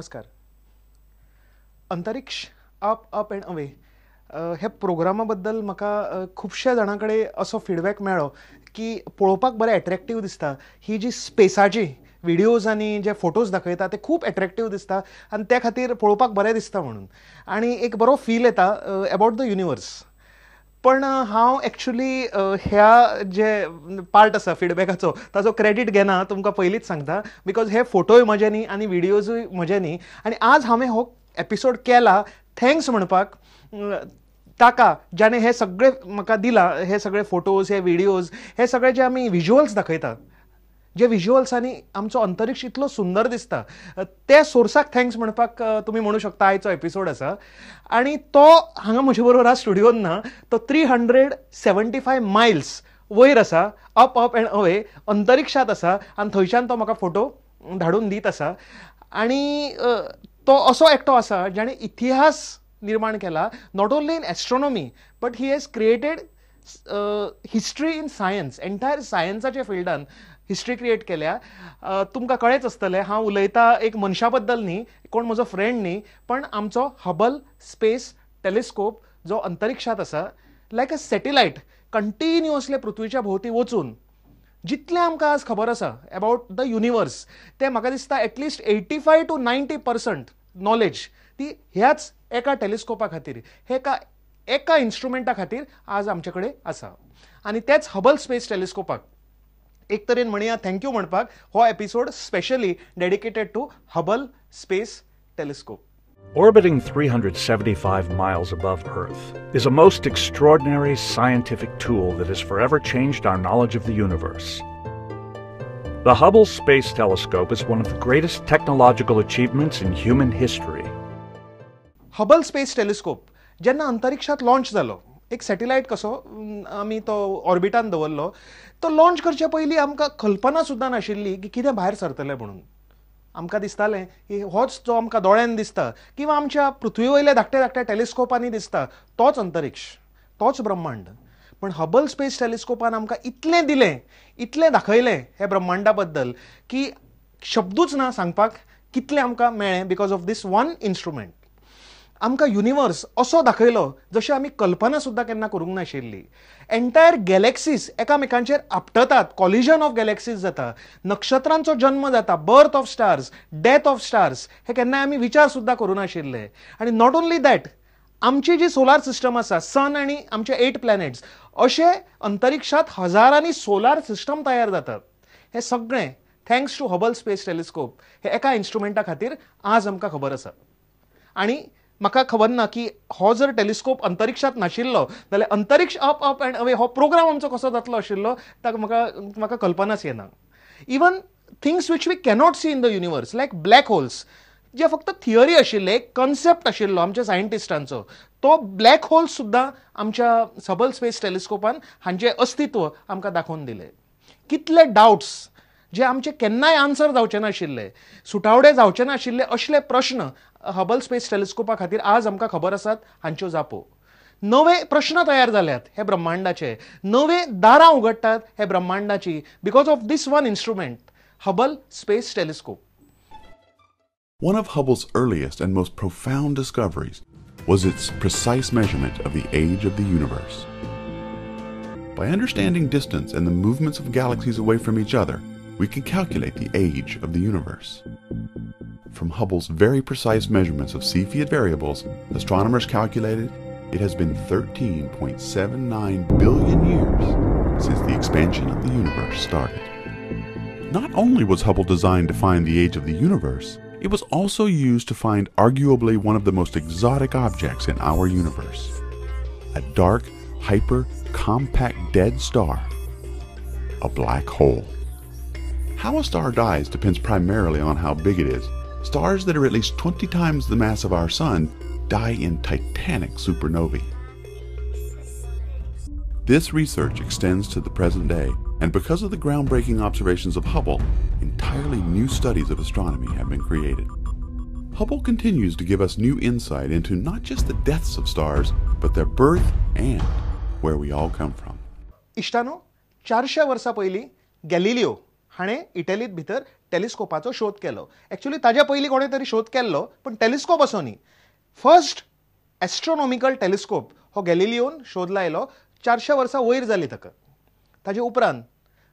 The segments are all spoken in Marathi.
नमस्कार. अंतरिक्ष अप एंड अवे हे प्रोग्रामा बद्दल म्हाका खुबशा जाणां कडेन असो फीडबॅक मेळ्ळो की पळोवपाक बरें एट्रॅक्टीव दिसता. ही जी स्पेसाची व्हिडिओज आनी जे फोटोज दाखयता ते खूब एट्रॅक्टीव दिसता आनी त्या खातीर पळोवपाक बरें दिसता म्हणून आनी एक बरो फील येता अबावट द युनिवर्स. पण हांव एक्चुली ह्या जे पार्ट आसा फीडबॅकाचो ताजो क्रेडीट घेना, तुमकां पयलींच सांगता, बिकॉज हे फोटोय म्हजे न्ही आनी व्हिडियोजूय म्हजे न्ही. आनी आज हांवें हो एपिसोड केला थँक्स म्हणपाक ताका ज्याने हे सगळे म्हाका दिला, हे सगळे फोटोज, हे व्हिडियोज, हे सगळे जे आमी विज्युअल्स दाखयता, जे विज्युअल्सांनी आमचो अंतरिक्ष इतलो सुंदर दिसता, ते सोर्साक थँक्स म्हणपाक तुमी म्हणू शकता आयचो एपिसोड आसा. आनी तो हांगा म्हजे बरोबर आज स्टुडियोन ना, तो 375 मायल्स वयर आसा, अप एंड अवे अंतरिक्षात आसा आनी थंयच्यान तो म्हाका फोटो धाडून दीत आसा. आनी तो असो एकटो आसा जाणे इतिहास निर्माण केला, not only in astronomy but he has created history in science. Entire सायन्साच्या फिल्डान हिस्ट्री क्रिएट केल्या. तुमकां कळेच आसतलें हांव उलयता एक मनशा बद्दल न्ही, कोण म्हजो फ्रेंड न्ही, पण आमचो हबल स्पेस टेलिस्कोप जो अंतरिक्षात आसा, लायक अ सॅटेलायट कंटिन्युअसली पृथ्वीच्या भोंवती वचून जितलें आमकां आज खबर आसा अबावट द युनिवर्स, तें म्हाका दिसता एटलिस्ट 85 to 90% नॉलेज ती ह्याच एका टेलिस्कोपा खातीर, एका इन्स्ट्रुमेंटा खातीर आज आमचे कडेन आसा. आनी तेच हबल स्पेस टेलिस्कोपाक एक तरेन म्हणया थँक्यू म्हणपाक हो episode specially dedicated to Hubble space telescope. Orbiting 375 miles above Earth is a most extraordinary scientific tool that has forever changed our knowledge of the universe. The Hubble Space Telescope is one of the greatest technological achievements in human history. Hubble space telescope जेन्ना अंतरिक्षात लॉन्च जालो, एक सॅटेलायट कसो आमी तो ऑर्बिटान दवरलो, तो लॉन्च करचे पयलीं आमकां कल्पना सुद्दां नाशिल्ली की कितें भायर सरतलें म्हणून. आमकां दिसतालें की होच जो आमकां दोळ्यान दिसता किंवा आमच्या पृथ्वी वयल्या धाकट्या धाकट्या टेलिस्कोपांनी दिसता तोच अंतरिक्ष, तोच ब्रह्मांड. पण हबल स्पेस टेलिस्कोपान आमकां इतलें दिलें, इतलें दाखयलें हे ब्रह्मांडा बद्दल की शब्दूच ना सांगपाक कितलें आमकां मेळ्ळें because of this one instrument. आमकां युनिवर्स असो दाखयलो जशें आमी कल्पना सुद्दां केन्ना करूंक नाशिल्ली. एंटायर गॅलेक्सीज एकामेकांचेर आपटतात, कॉलिजन ऑफ गॅलेक्सीज जाता, नक्षत्रांचो जन्म जाता, birth of stars, death of stars, हे केन्नाय आमी विचार सुद्दां करूं नाशिल्ले. आनी नॉट ओन्ली दॅट, आमची जी सोलार सिस्टम आसा, सन आनी आमचे 8 प्लॅनेट्स, अशे अंतरिक्षात हजारांनी सोलार सिस्टम तयार जातात. हे सगळें thanks to Hubble space telescope, हे एका इन्स्ट्रुमेंटा खातीर आज आमकां खबर आसा. आनी म्हाका खबर ना की हो जर टेलिस्कोप अंतरिक्षात नाशिल्लो जाल्यार अंतरिक्ष अप एंड अवे हो प्रोग्राम आमचो कसो जातलो आशिल्लो ताका म्हाका कल्पनाच येना. Even things which we cannot see in the universe, like black holes, जे फक्त थियरी आशिल्ले, एक कन्सेप्ट आशिल्लो आमच्या सायंटिस्टांचो, तो ब्लॅक होल्स सुद्दां आमच्या हबल स्पेस टेलिस्कोपान हांचें अस्तित्व आमकां दाखोवन दिलें. कितले डावट्स जे आमचे केन्नाय आन्सर जावचे नाशिल्ले, सुटावडे जावचे नाशिल्ले, असले प्रश्न हबल स्पेस टेलिस्कोपा खातीर आज आमकां खबर आसात हांच्यो जापो. नवे प्रश्न तयार जाल्यात हे ब्रह्मांडाचे, नवे दारां उगडटात हे ब्रह्मांडाची because of this one instrument, Hubble space telescope. One of Hubble's earliest and most profound discoveries was its precise measurement of the age of the universe. By understanding distance and the movements of galaxies away from each other, we can calculate the age of the universe. From Hubble's very precise measurements of Cepheid variables, astronomers calculated it has been 13.79 billion years since the expansion of the universe started. Not only was Hubble designed to find the age of the universe, it was also used to find arguably one of the most exotic objects in our universe, a dark, hyper-compact dead star, a black hole. How a star dies depends primarily on how big it is. Stars that are at least 20 times the mass of our sun die in titanic supernovae. This research extends to the present day, and because of the groundbreaking observations of Hubble, entirely new studies of astronomy have been created. Hubble continues to give us new insight into not just the deaths of stars, but their birth and where we all come from. इश्टानो, 400 वर्सां पयलीं गॅलिलियो हाणें इटलीत भितर टेलिस्कोपाचो शोध केलो. एक्चुअली ताज्या पयलीं कोणें तरी शोध केल्लो, पण टेलिस्कोप असो न्ही. फर्स्ट एस्ट्रोनॉमिकल टेलिस्कोप हो गॅलिलियोन शोध लायलो. 400 वर्सां वयर जालीं ताका. ताजे उपरांत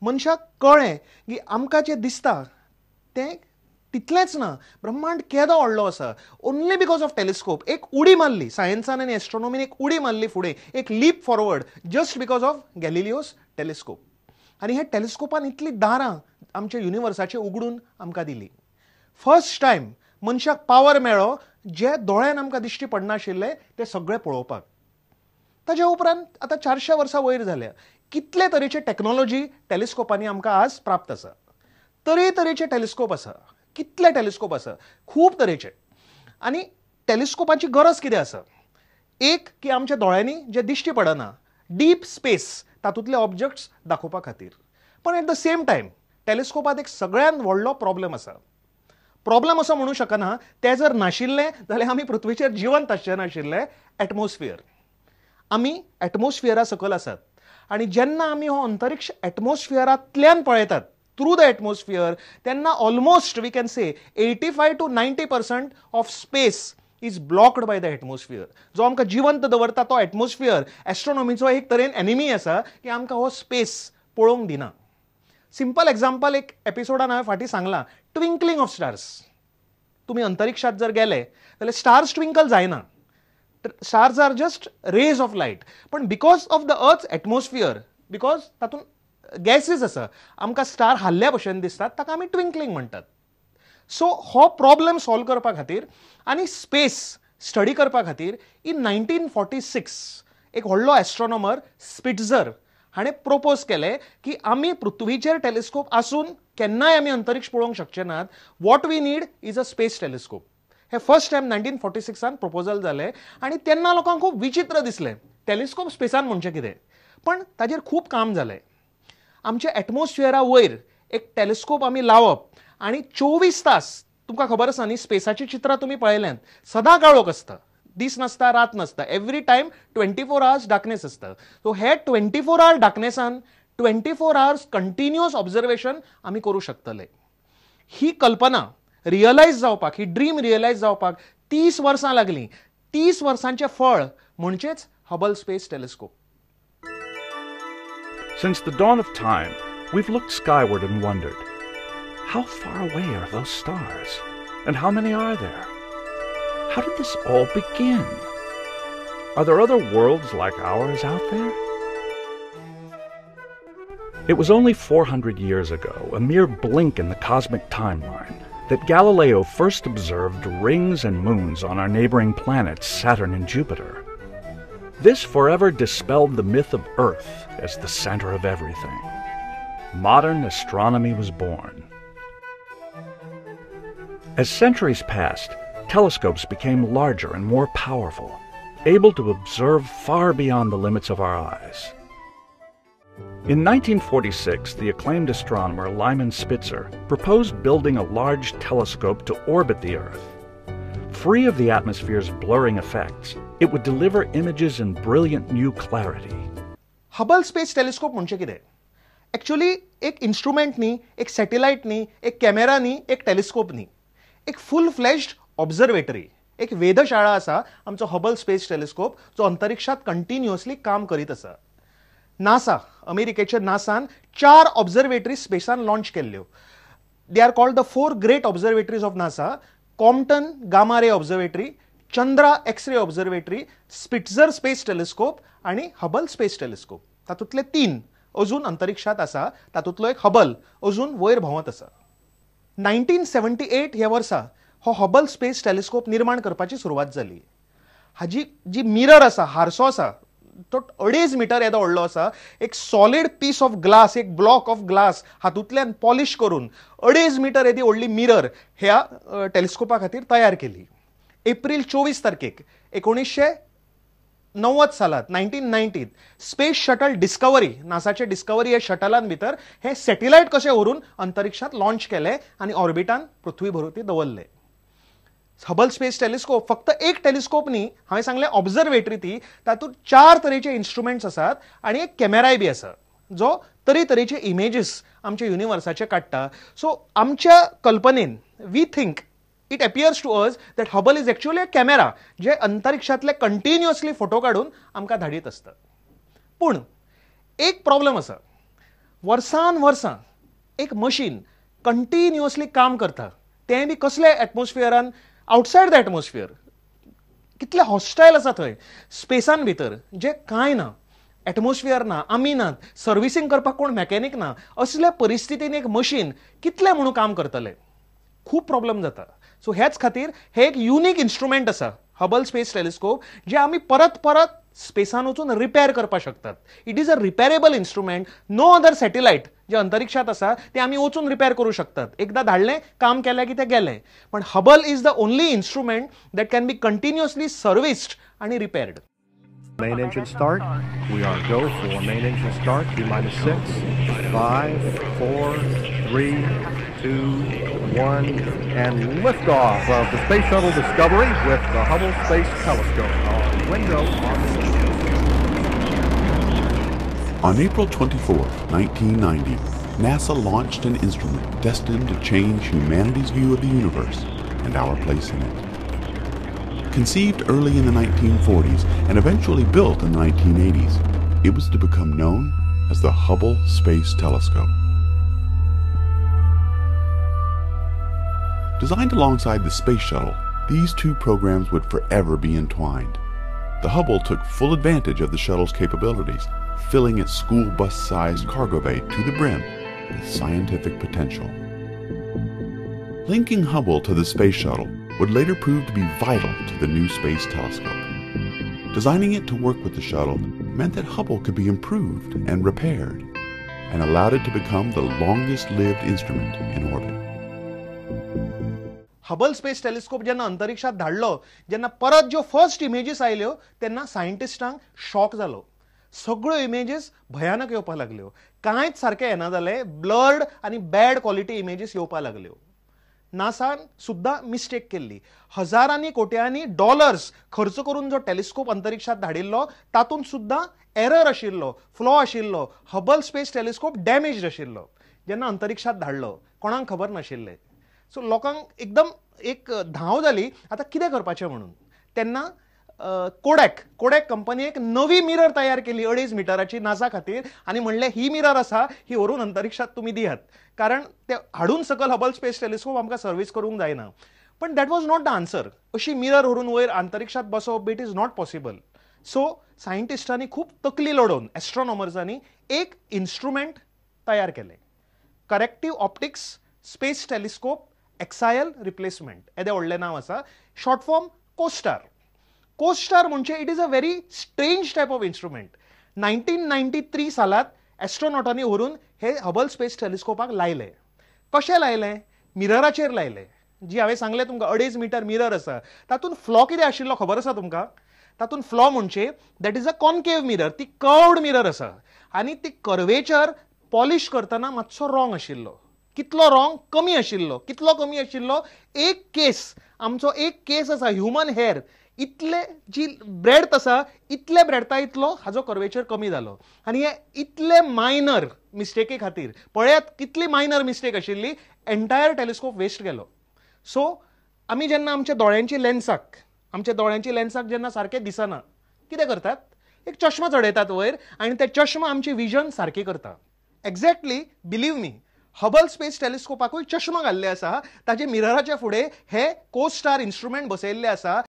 मनशाक कळ्ळें की आमकां जें दिसता तें तितलेंच ना, ब्रह्मांड केदो व्हडलो आसा. Only because of telescope. एक उडी मारली सायन्सान आनी एस्ट्रोनॉमीन, एक उडी मारली फुडें, एक leap forward just because of Galileo's telescope. आनी हे टेलिस्कोपान इतली दारां आमच्या युनिवर्साची उगडून आमकां दिली. फर्स्ट टायम मनशाक पावर मेळ्ळो जे दोळ्यान आमकां दिश्टी पडनाशिल्ले ते सगळे पळोवपाक. ताज्या उपरांत आतां 400 वर्सां वयर जाल्या. कितले तरेचे टॅक्नॉलॉजी टेलिस्कोपांनी आमकां आज प्राप्त आसा. तरेतरेचे टेलिस्कोप आसा. कितले टेलिस्कोप आसा, खूब तरेचे. आनी टेलिस्कोपाची गरज कितें आसा? एक की आमच्या दोळ्यांनी जे दिश्टी पडना डीप स्पेस तातूंतले ऑब्जेक्ट्स दाखोवपा खातीर. पण एट द सेम टायम टेलिस्कोपात एक सगळ्यांत व्हडलो प्रॉब्लेम आसा. प्रॉब्लेम असो म्हणू शकना, ते जर नाशिल्ले जाल्यार आमी पृथ्वीचेर जिवंत आसचे नाशिल्ले. एटमॉस्फियर. आमी एटमॉस्फियरा सकयल आसात आनी जेन्ना आमी हो अंतरिक्ष एटमॉस्फियरांतल्यान पळयतात थ्रू द एटमॉस्फियर, तेन्ना almost we can say 85 to 90% of space is blocked by the atmosphere. जो आमकां जिवंत दवरता तो एटमॉस्फियर एस्ट्रोनॉमीचो एक तरेन एनिमी आसा की आमकां हो स्पेस पळोवंक दिना. सिंपल एक्झाम्पल एक एपिसोडान हांवें फाटीं सांगलां, ट्विंकलिंग ऑफ स्टार्स. तुमी अंतरिक्षात जर गेले जाल्यार स्टार्स ट्विंकल जायना. Stars are just rays of light. पण because of the earth atmosphere, because तातूंत गॅसीस आसा, आमकां स्टार हाल्ल्या भशेन दिसतात, ताका आमी ट्विंकलिंग म्हणटात. सो हो प्रॉब्लेम सॉल्व करपा खातीर आनी स्पेस स्टडी करपा खातीर इन 1946 एक व्हडलो एस्ट्रोनॉमर स्पिट्झर हाणें प्रपोज केलें की आमी पृथ्वीचेर टेलिस्कोप आसून केन्नाय आमी अंतरिक्ष पळोवंक शकचे नात. What we need is a space telescope. हे फर्स्ट टायम 1946 प्रपोजल जालें आनी तेन्ना लोकांक खूब विचित्र दिसलें. टेलिस्कोप स्पेसान म्हणजे कितें? पण ताजेर खूब काम जालें. आमच्या एटमॉस्फियरा वयर एक टेलिस्कोप आमी लावप आनी 24 तास, तुमकां खबर आसा न्ही, स्पेसाची चित्रां तुमी पळयल्यांत, सदां काळोख आसता, दीस नासता, रात नासता, एवरी टायम 24 hours डार्कनेस आसता. सो हे 24 hour डार्कनेसान 24 hours कंटिन्युअस ऑब्झर्वेशन आमी करूं शकतले. ही कल्पना रियलायज जावपाक, ही ड्रीम रियलायज जावपाक 30 वर्सां लागलीं. 30 वर्सांचें फळ म्हणजेच Hubble space telescope. Since the dawn of time, we've looked skyward and wondered, how far away are those stars? And how many are there? How did this all begin? Are there other worlds like ours out there? It was only 400 years ago, a mere blink in the cosmic timeline, that Galileo first observed rings and moons on our neighboring planets, Saturn and Jupiter. This forever dispelled the myth of Earth as the center of everything. Modern astronomy was born. As centuries passed, telescopes became larger and more powerful, able to observe far beyond the limits of our eyes. In 1946, the acclaimed astronomer Lyman Spitzer proposed building a large telescope to orbit the Earth. Free of the atmosphere's blurring effects, it would deliver images in brilliant new clarity. Hubble space telescope म्हणजे कितें? एक्चुअली एक इन्स्ट्रुमेंट न्ही, एक सॅटेलायट न्ही, एक कॅमेरा न्ही, एक टेलिस्कोप न्ही. एक फुल फ्लेश्ड ऑब्झर्वेटरी, एक वेधशाळा आसा आमचो हबल स्पेस टेलिस्कोप, जो अंतरिक्षात कंटिन्युअसली काम करीत आसा. नासा, अमेरिकेच्या नासान 4 ऑब्झर्वेटरी स्पेसान लॉन्च केल्ल्यो. They are called the 4 great observatories of NASA. Compton gamma ray observatory, Chandra X-ray observatory, Spitzer space telescope आणि हबल स्पेस टेलिस्कोप. तातूंतले 3 अजून अंतरिक्षात आसा. तातूंतलो एक हबल अजून वयर भोंवत आसा. 1978 ह्या वर्सा हो हबल स्पेस टेलिस्कोप निर्माण करपाची सुरवात जाली. हाजी जी मिरर आसा, हारसो आसा, तो 2.5 मीटर येदो व्हडलो आसा. एक सॉलिड पीस ऑफ ग्लास, एक ब्लॉक ऑफ ग्लास हातूंतल्यान पॉलिश करून 2.5 मीटर येदी व्हडली मिरर ह्या टेलिस्कोपा खातीर तयार केली. एप्रिल 24 तारखेक 1990 सालांत 1990 स्पेस शटल डिस्कवरी, नासाचे डिस्कवरी ह्या शटलान भितर हे सॅटेलायट कशें व्हरून अंतरिक्षांत लॉन्च केले आनी ऑर्बिटान पृथ्वी भोंवती दवरले. हबल स्पेस टेलिस्कोप फक्त एक टेलिस्कोप न्ही, हांवें सांगलें ऑब्झर्वेटरी ती, तातूंत 4 तरेचे इन्स्ट्रुमेंट्स आसात आनी एक कॅमेराय बी आसा. जो तरेतरेचे इमेजीस आमच्या युनिवर्साचे काडटा. सो आमच्या कल्पनेन we think it appears to us that Hubble is actually a camera जे अंतरिक्षातले कंटिन्युअसली फोटो काढून आमकां धाडीत आसता. पूण एक प्रॉब्लेम आसा. वर्सान वर्सां एक मशीन कंटिन्युअसली काम करता, तें बी कसले एटमॉस्फियरान, आउटसायड द एटमॉस्फियर. कितले हॉस्टायल आसा थंय स्पेसान भितर, जे कांय ना, एटमॉस्फियर ना, आमी नात, सर्विसींग करपाक कोण मॅकॅनीक ना. असल्या परिस्थितीन एक मशीन कितले म्हणून काम करतले? खूब प्रॉब्लेम जाता. सो हेच खातीर हे एक युनिक इन्स्ट्रुमेंट आसा हबल स्पेस टेलिस्कोप, जे आमी परत परत स्पेसान वचून रिपेर करपाक शकतात. It is a repairable instrument. No other satellite जे अंतरिक्षात आसा ते आमी वचून रिपेर करूं शकतात. एकदां धाडलें, काम केलें की तें गेलें. पण Hubble is the only instrument that can be continuously serviced आणि रिपेर्ड. Main engine start. We are go for main engine start. T-minus 6, 5, 4, 3, 2, 1, and liftoff of the Space Shuttle Discovery with the Hubble Space Telescope on window on the On April 24, 1990, NASA launched an instrument destined to change humanity's view of the universe and our place in it. Conceived early in the 1940s and eventually built in the 1980s, it was to become known as the Hubble Space Telescope. Designed alongside the Space Shuttle, these two programs would forever be entwined. The Hubble took full advantage of the shuttle's capabilities, filling its school bus-sized cargo bay to the brim with scientific potential. Linking Hubble to the Space Shuttle would later prove to be vital to the new space telescope. Designing it to work with the shuttle meant that Hubble could be improved and repaired, and allowed it to become the longest-lived instrument in orbit. Hubble space telescope जेन्ना अंतरिक्षात धाडलो, जेन्ना परत ज्यो फर्स्ट इमेजीस आयल्यो तेन्ना सायंटिस्टांक शॉक जालो. सगळ्यो इमेजीस भयानक येवपाक लागल्यो. कांयच सारकें येना जालें. ब्लर्ड आनी बॅड क्वॉलिटी इमेजीस येवपाक लागल्यो. नासान सुद्दां मिस्टेक केल्ली. हजारांनी कोट्यांनी डॉलर्स खर्च करून जो टेलिस्कोप अंतरिक्षात धाडिल्लो तातूंत सुद्दां एरर आशिल्लो, फ्लॉ आशिल्लो. हबल स्पेस टेलिस्कोप डॅमेज्ड आशिल्लो. जेन्ना अंतरिक्षात धाडलो कोणाक खबर नाशिल्लें. सो लोकांक एकदम एक धांव जाली आतां कितें करपाचें म्हणून. तेन्ना कोडॅक कंपनी एक नवी मिरर तयार केली 2.5 मिटराची नासा खातीर, आनी म्हणलें ही मिरर आसा ही व्हरून अंतरिक्षात तुमी दियात, कारण ते हाडून सकल हबल स्पेस टेलिस्कोप आमकां सर्वीस करूंक जायना. पण that was not the answer. अशी मिरर व्हरून वयर अंतरिक्षात बसोवप it is not possible. So सायंटिस्टांनी खूब तकली लडोवन एस्ट्रॉनॉमर्सांनी एक इन्स्ट्रुमेंट तयार केलें. Corrective optics space telescope axial replacement येदें व्हडलें नांव आसा. Short form COSTAR. कोस्टार म्हणजे it is a very strange type of instrument. 1993 सालात एस्ट्रोनॉटांनी व्हरून हे हबल स्पेस टेलिस्कोपाक लायले. कशें लायलें? मिरराचेर लायलें. जी हांवें सांगलें तुमकां 2.5 मिटर मिरर आसा, तातूंत फ्लॉ कितें आशिल्लो खबर आसा तुमकां? तातूंत फ्लॉ म्हणजे that is a concave mirror. ती कर्वड मिरर आसा आनी ती कर्वेचर पॉलिश करतना मातसो रॉंग आशिल्लो. कितलो रॉंग? कमी आशिल्लो. कितलो कमी आशिल्लो? एक केस, आमचो एक केस आसा ह्युमन हेअर, इतले जी ब्रेड्थ आसा इतले ब्रेड्था इतलो हाजो कर्वेचर कमी जालो. आनी हे इतले मायनर मिस्टेकी खातीर पळयात कितली मायनर मिस्टेक आशिल्ली, एंटायर टेलिस्कोप वेस्ट गेलो. सो आमी जेन्ना आमच्या दोळ्यांची लेन्साक जेन्ना सारकें दिसना कितें करतात? एक चश्मा चडयतात वयर आनी ते चश्मा आमची विजन सारकी करता. Exactly, believe me, Hubble space टेलिस्कोपाकूय चश्मा घाल्ले आसा. ताचे मिरराच्या फुडें हे कोस्टार इन्स्ट्रुमेंट बसयल्ले आसा